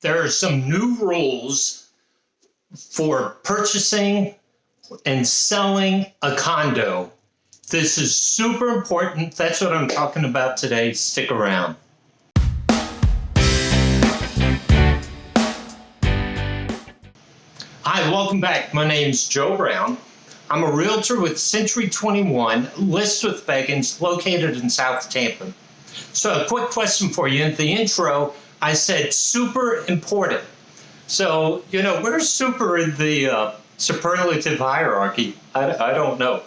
There are some new rules for purchasing and selling a condo. This is super important. That's what I'm talking about today. Stick around. Hi, welcome back. My name's Joe Brown. I'm a realtor with Century 21, List with Beggins, located in South Tampa. So a quick question for you. In the intro, I said super important. So, where's super in the superlative hierarchy? I don't know.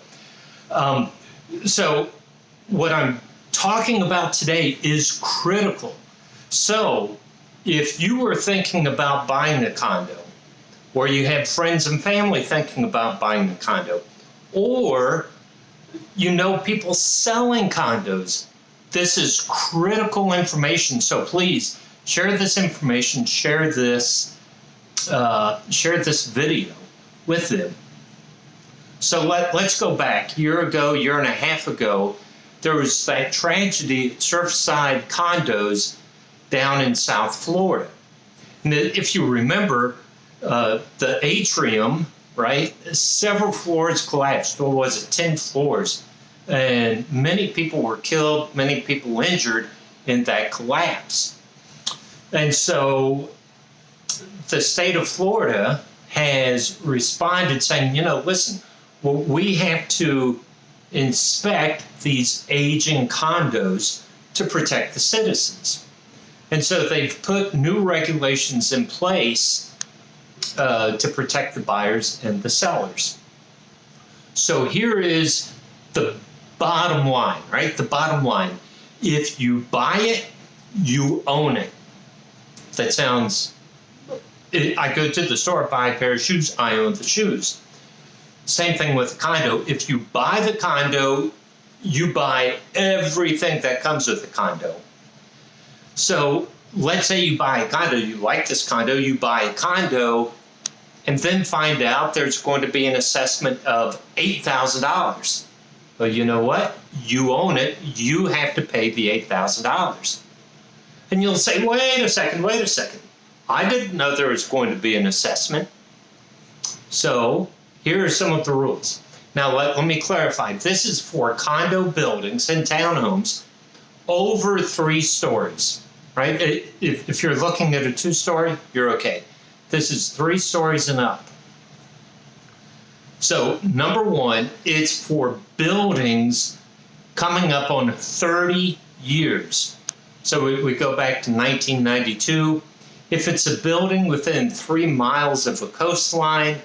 So what I'm talking about today is critical. So if you were thinking about buying a condo, or you have friends and family thinking about buying a condo, or people selling condos, this is critical information. So please share this information, share this video with them. So let's go back. Year and a half ago, there was that tragedy at Surfside Condos down in South Florida. And if you remember, the atrium, right? Several floors collapsed. What was it? 10 floors. And many people were killed, many people injured in that collapse. And so the state of Florida has responded saying, listen, we have to inspect these aging condos to protect the citizens. And so they've put new regulations in place to protect the buyers and the sellers. So here is the bottom line, right? The bottom line. If you buy it, you own it. That sounds, I go to the store, buy a pair of shoes, I own the shoes. Same thing with a condo. If you buy the condo, you buy everything that comes with the condo. So let's say you buy a condo, you like this condo, you buy a condo, and then find out there's going to be an assessment of $8,000. Well, you know what? You own it. You have to pay the $8,000. And you'll say, wait a second. I didn't know there was going to be an assessment. So here are some of the rules. Now, let me clarify. This is for condo buildings and townhomes over 3 stories, right? If you're looking at a 2-story, you're okay. This is 3 stories and up. So number 1, it's for buildings coming up on 30 years. So we go back to 1992. If it's a building within 3 miles of a coastline,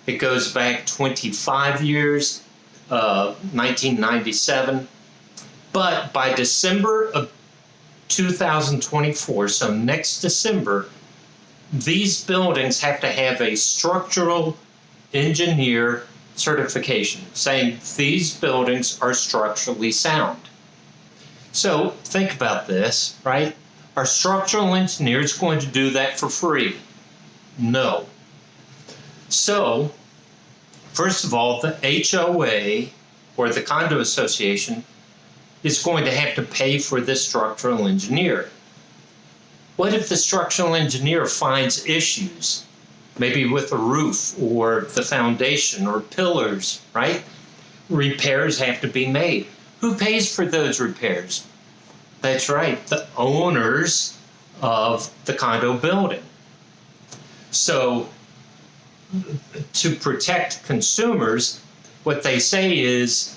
it goes back 25 years, 1997. But by December of 2024, so next December, these buildings have to have a structural engineer certification saying these buildings are structurally sound. So think about this, right? Are structural engineers going to do that for free? No. So, first of all, the HOA, or the condo association, is going to have to pay for this structural engineer. What if the structural engineer finds issues, maybe with the roof or the foundation or pillars, right? Repairs have to be made. Who pays for those repairs? That's right, the owners of the condo building. So to protect consumers, what they say is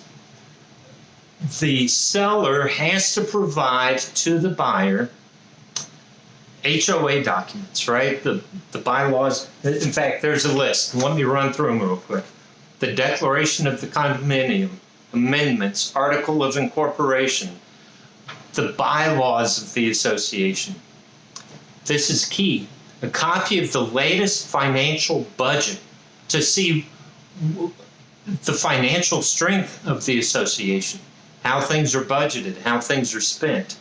the seller has to provide to the buyer HOA documents, right? The bylaws. In fact, there's a list. Let me run through them real quick. The declaration of the condominium, amendments, article of incorporation, the bylaws of the association. This is key. A copy of the latest financial budget to see the financial strength of the association, how things are budgeted, how things are spent.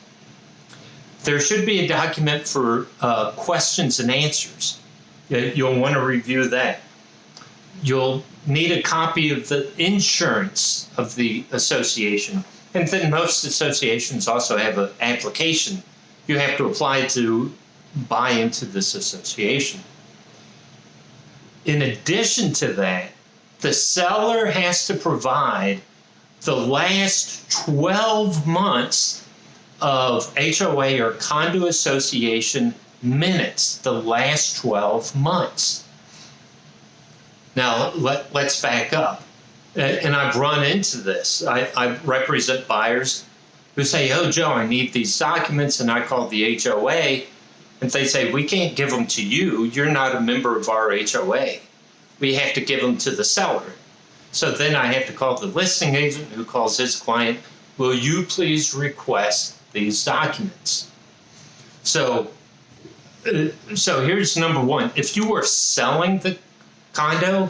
There should be a document for questions and answers. You'll want to review that. You'll need a copy of the insurance of the association. And then most associations also have an application. You have to apply to buy into this association. In addition to that, the seller has to provide the last 12 months of HOA or condo association minutes, the last 12 months. Now, let's back up. And I've run into this. I represent buyers who say, oh, Joe, I need these documents, and I call the HOA, and they say, we can't give them to you. You're not a member of our HOA. We have to give them to the seller. So then I have to call the listing agent who calls his client, will you please request these documents? So here's number one. If you are selling the condo,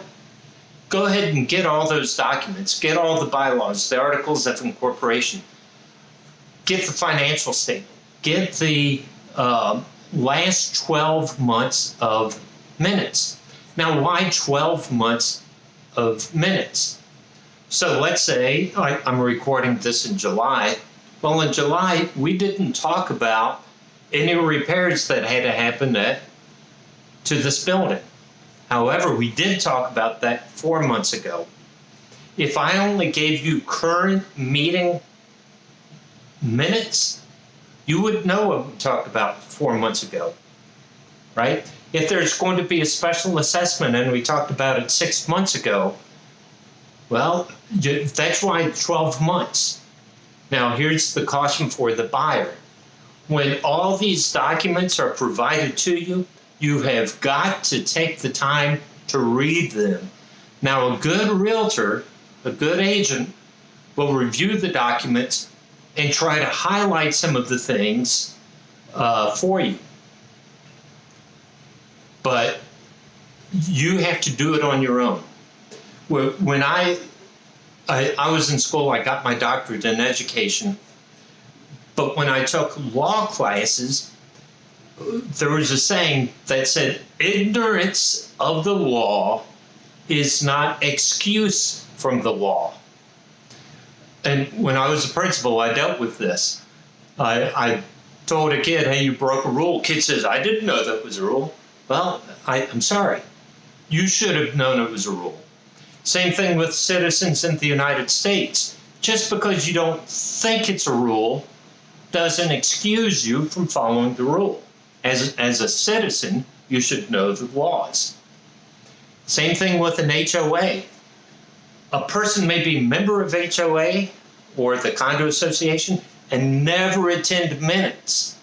go ahead and get all those documents. Get all the bylaws, the articles of incorporation. Get the financial statement. Get the last 12 months of minutes. Now, why 12 months of minutes? So let's say I'm recording this in July. Well, in July, we didn't talk about any repairs that had to happen to this building. However, we did talk about that 4 months ago. If I only gave you current meeting minutes, you would know what we talked about 4 months ago, right? If there's going to be a special assessment and we talked about it 6 months ago, well, that's why 12 months. Now, here's the caution for the buyer. When all these documents are provided to you, you have got to take the time to read them. Now, a good realtor, a good agent, will review the documents and try to highlight some of the things for you. But you have to do it on your own. When I was in school, I got my doctorate in education. But when I took law classes, there was a saying that said, ignorance of the law is not excuse from the law. And when I was a principal, I dealt with this. I told a kid, hey, you broke a rule. Kid says, I didn't know that was a rule. Well, I'm sorry. You should have known it was a rule. Same thing with citizens in the United States. Just because you don't think it's a rule doesn't excuse you from following the rule. As a citizen, you should know the laws. Same thing with an HOA. A person may be a member of HOA or the condo association and never attend minutes.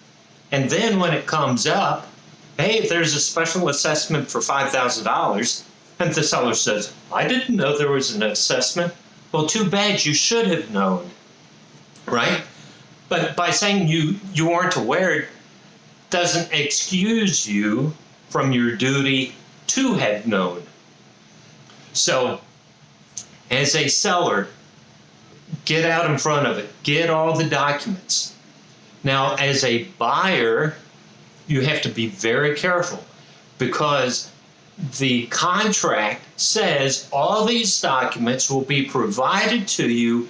And then when it comes up, hey, there's a special assessment for $5,000, and the seller says, I didn't know there was an assessment. Well, too bad, you should have known, right? But by saying you weren't aware doesn't excuse you from your duty to have known. So, as a seller, get out in front of it. Get all the documents. Now, as a buyer, you have to be very careful because the contract says all these documents will be provided to you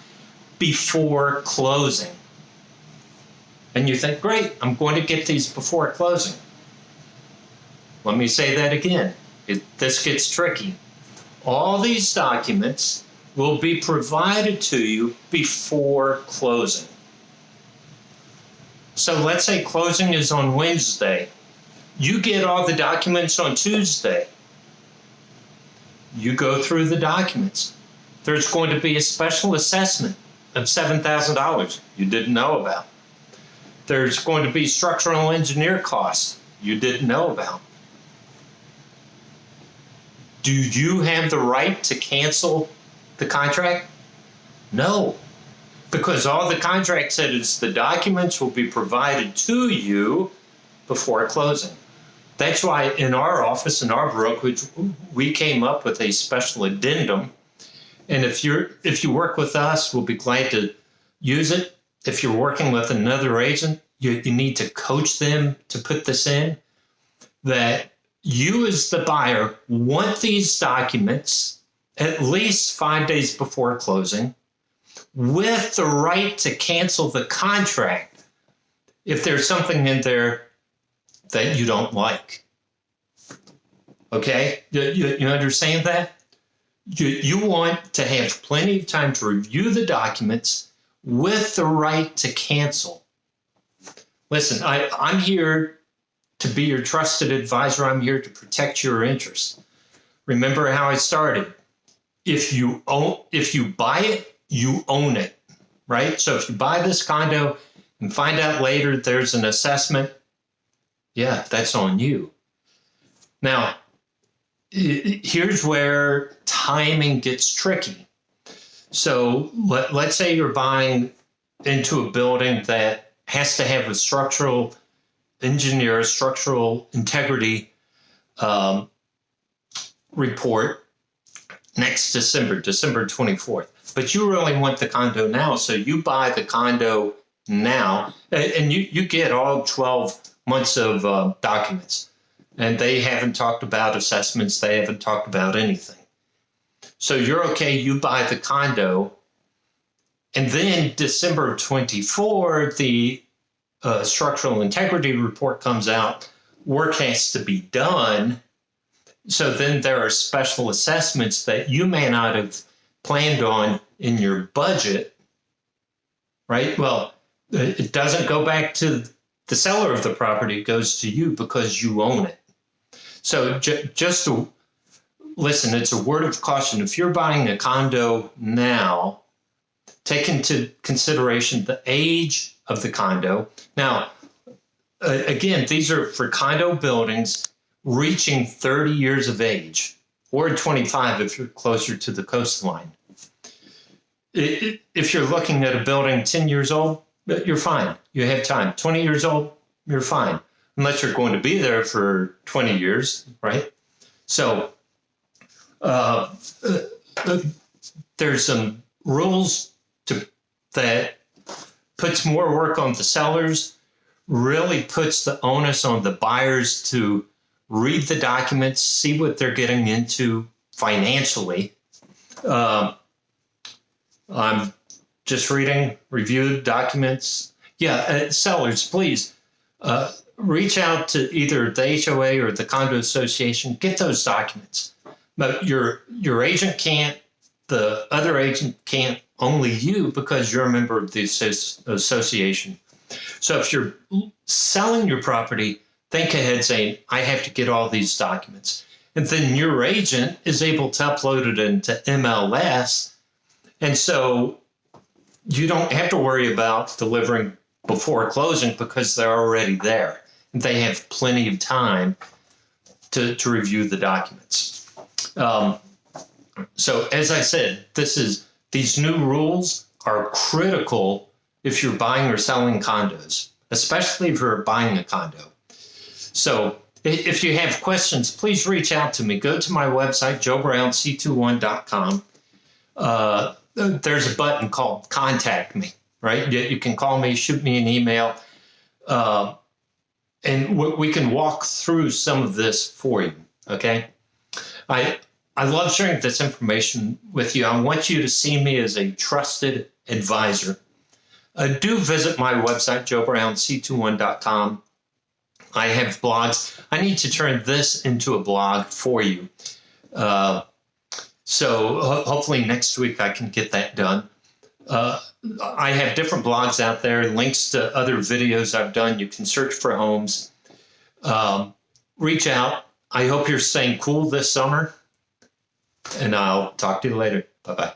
before closing. And you think, great, I'm going to get these before closing. Let me say that again. This gets tricky. All these documents will be provided to you before closing. So let's say closing is on Wednesday. You get all the documents on Tuesday. You go through the documents. There's going to be a special assessment of $7,000 you didn't know about. There's going to be structural engineer costs you didn't know about. Do you have the right to cancel the contract? No, because all the contract said is the documents will be provided to you before closing. That's why in our office, in our brokerage, we came up with a special addendum. And if you work with us, we'll be glad to use it. If you're working with another agent, you need to coach them to put this in, that you as the buyer want these documents at least 5 days before closing with the right to cancel the contract if there's something in there that you don't like. Okay? You understand that? You want to have plenty of time to review the documents with the right to cancel. Listen, I'm here to be your trusted advisor. I'm here to protect your interests. Remember how I started. If you buy it, you own it, right? So if you buy this condo and find out later there's an assessment, yeah, that's on you. Now, here's where timing gets tricky. So let's say you're buying into a building that has to have a structural engineer, structural integrity report next December 24th. But you really want the condo now, so you buy the condo now, and you get all 12 months of documents. And they haven't talked about assessments. They haven't talked about anything. So you're okay. You buy the condo. And then December 24, the structural integrity report comes out. Work has to be done. So then there are special assessments that you may not have planned on in your budget, right? Well, it doesn't go back to the seller of the property. It goes to you because you own it. So just to listen, it's a word of caution. If you're buying a condo now, take into consideration the age of the condo. Now, again, these are for condo buildings reaching 30 years of age, or 25 if you're closer to the coastline. If you're looking at a building 10 years old, you're fine. You have time. 20 years old, you're fine. Unless you're going to be there for 20 years, right? So there's some rules that puts more work on the sellers, really puts the onus on the buyers to read the documents, see what they're getting into financially. I'm just reading reviewed documents. Yeah, sellers, please reach out to either the HOA or the condo association. Get those documents. But your agent can't, the other agent can't, only you, because you're a member of the association. So if you're selling your property, think ahead saying, I have to get all these documents. And then your agent is able to upload it into MLS. And so you don't have to worry about delivering before closing because they're already there. And they have plenty of time to review the documents. So as I said, these new rules are critical if you're buying or selling condos, especially if you're buying a condo. So if you have questions, please reach out to me. Go to my website, joebrownc21.com. There's a button called Contact Me, right? You can call me, shoot me an email, and we can walk through some of this for you, okay? I love sharing this information with you. I want you to see me as a trusted advisor. Do visit my website, joebrownc21.com. I have blogs. I need to turn this into a blog for you. So hopefully next week I can get that done. I have different blogs out there, links to other videos I've done. You can search for homes. Reach out. I hope you're staying cool this summer. And I'll talk to you later. Bye-bye.